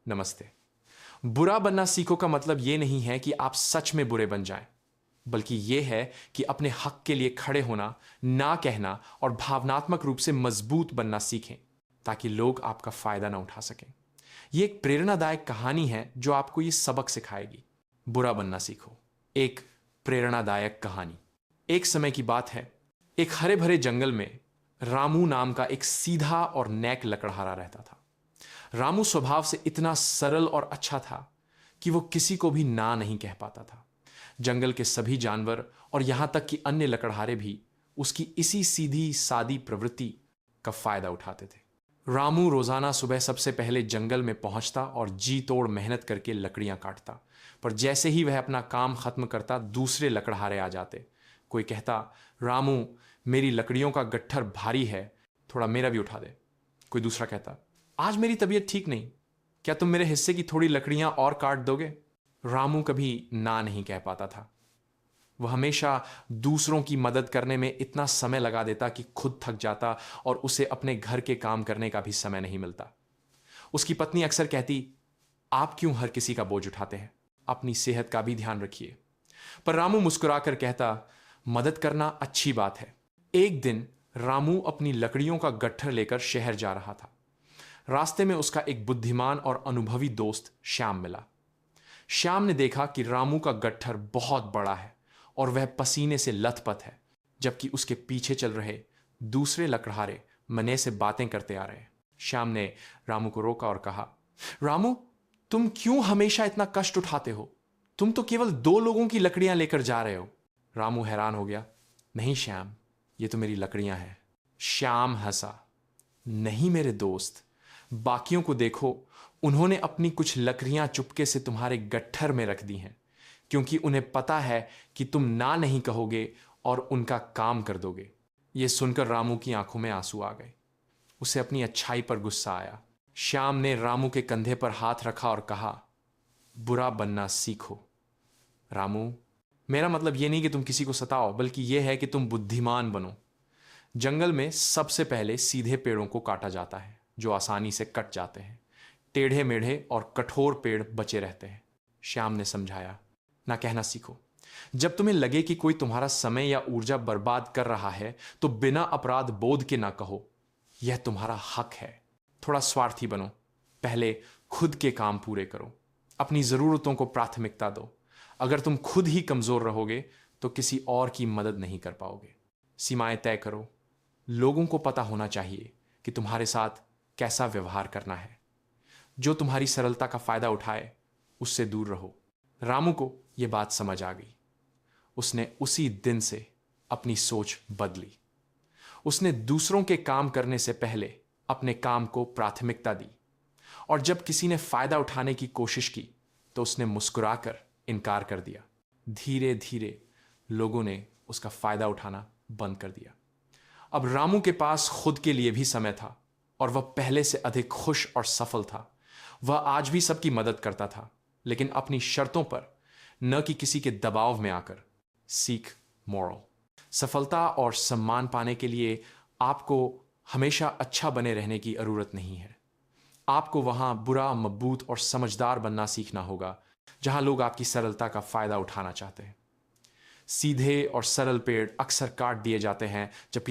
नमस्ते। बुरा बनना सीखो का मतलब ये नहीं है कि आप सच में बुरे बन जाएं, बल्कि ये है कि अपने हक के लिए खड़े होना, ना कहना और भावनात्मक रूप से मजबूत बनना सीखें ताकि लोग आपका फायदा ना उठा सकें। ये एक प्रेरणादायक कहानी है जो आपको ये सबक सिखाएगी। बुरा बनना सीखो। एक प्रेरणादायक कहानी। एक समय की बात है, एक हरे भरे जंगल में रामू नाम का एक सीधा और नेक लकड़हारा रहता था। रामू स्वभाव से इतना सरल और अच्छा था कि वो किसी को भी ना नहीं कह पाता था। जंगल के सभी जानवर और यहां तक कि अन्य लकड़हारे भी उसकी इसी सीधी सादी प्रवृत्ति का फायदा उठाते थे। रामू रोजाना सुबह सबसे पहले जंगल में पहुंचता और जी तोड़ मेहनत करके लकड़ियां काटता, पर जैसे ही वह अपना काम खत्म करता दूसरे लकड़हारे आ जाते। कोई कहता, रामू मेरी लकड़ियों का गट्ठर भारी है, थोड़ा मेरा भी उठा दे। कोई दूसरा कहता, आज मेरी तबीयत ठीक नहीं, क्या तुम मेरे हिस्से की थोड़ी लकड़ियां और काट दोगे? रामू कभी ना नहीं कह पाता था। वह हमेशा दूसरों की मदद करने में इतना समय लगा देता कि खुद थक जाता और उसे अपने घर के काम करने का भी समय नहीं मिलता। उसकी पत्नी अक्सर कहती, आप क्यों हर किसी का बोझ उठाते हैं? अपनी सेहत का भी ध्यान रखिए। पर रामू मुस्कुराकर कहता, मदद करना अच्छी बात है। एक दिन रामू अपनी लकड़ियों का गट्ठर लेकर शहर जा रहा था। रास्ते में उसका एक बुद्धिमान और अनुभवी दोस्त श्याम मिला। श्याम ने देखा कि रामू का गट्ठर बहुत बड़ा है और वह पसीने से लथपथ है, जबकि उसके पीछे चल रहे दूसरे लकड़हारे मने से बातें करते आ रहे हैं। श्याम ने रामू को रोका और कहा, रामू, तुम क्यों हमेशा इतना कष्ट उठाते हो? तुम तो केवल 2 लोगों की लकड़ियां लेकर जा रहे हो। रामू हैरान हो गया, नहीं श्याम, ये तो मेरी लकड़ियां हैं। श्याम हंसा, नहीं मेरे दोस्त, बाकियों को देखो, उन्होंने अपनी कुछ लकड़ियां चुपके से तुम्हारे गट्ठर में रख दी हैं, क्योंकि उन्हें पता है कि तुम ना नहीं कहोगे और उनका काम कर दोगे। यह सुनकर रामू की आंखों में आंसू आ गए। उसे अपनी अच्छाई पर गुस्सा आया। श्याम ने रामू के कंधे पर हाथ रखा और कहा, बुरा बनना सीखो। रामू, मेरा मतलब यह नहीं कि तुम किसी को सताओ, बल्कि यह है कि तुम बुद्धिमान बनो। जंगल में सबसे पहले सीधे पेड़ों को काटा जाता है जो आसानी से कट जाते हैं। टेढ़े मेढ़े और कठोर पेड़ बचे रहते हैं। श्याम ने समझाया, ना कहना सीखो। जब तुम्हें लगे कि कोई तुम्हारा समय या ऊर्जा बर्बाद कर रहा है तो बिना अपराध बोध के ना कहो, यह तुम्हारा हक है। थोड़ा स्वार्थी बनो, पहले खुद के काम पूरे करो, अपनी जरूरतों को प्राथमिकता दो। अगर तुम खुद ही कमजोर रहोगे तो किसी और की मदद नहीं कर पाओगे। सीमाएं तय करो। लोगों को पता होना चाहिए कि तुम्हारे साथ कैसा व्यवहार करना है। जो तुम्हारी सरलता का फायदा उठाए उससे दूर रहो। रामू को यह बात समझ आ गई। उसने उसी दिन से अपनी सोच बदली। उसने दूसरों के काम करने से पहले अपने काम को प्राथमिकता दी, और जब किसी ने फायदा उठाने की कोशिश की तो उसने मुस्कुराकर इनकार कर दिया। धीरे धीरे लोगों ने उसका फायदा उठाना बंद कर दिया। अब रामू के पास खुद के लिए भी समय था और वह पहले से अधिक खुश और सफल था। वह आज भी सबकी मदद करता था, लेकिन अपनी शर्तों पर, न कि किसी के दबाव में आकर। सीख मोरल। सफलता और सम्मान पाने के लिए आपको हमेशा अच्छा बने रहने की जरूरत नहीं है। आपको वहां बुरा, मजबूत और समझदार बनना सीखना होगा जहां लोग आपकी सरलता का फायदा उठाना चाहते हैं। सीधे और सरल पेड़ अक्सर काट दिए जाते हैं, जबकि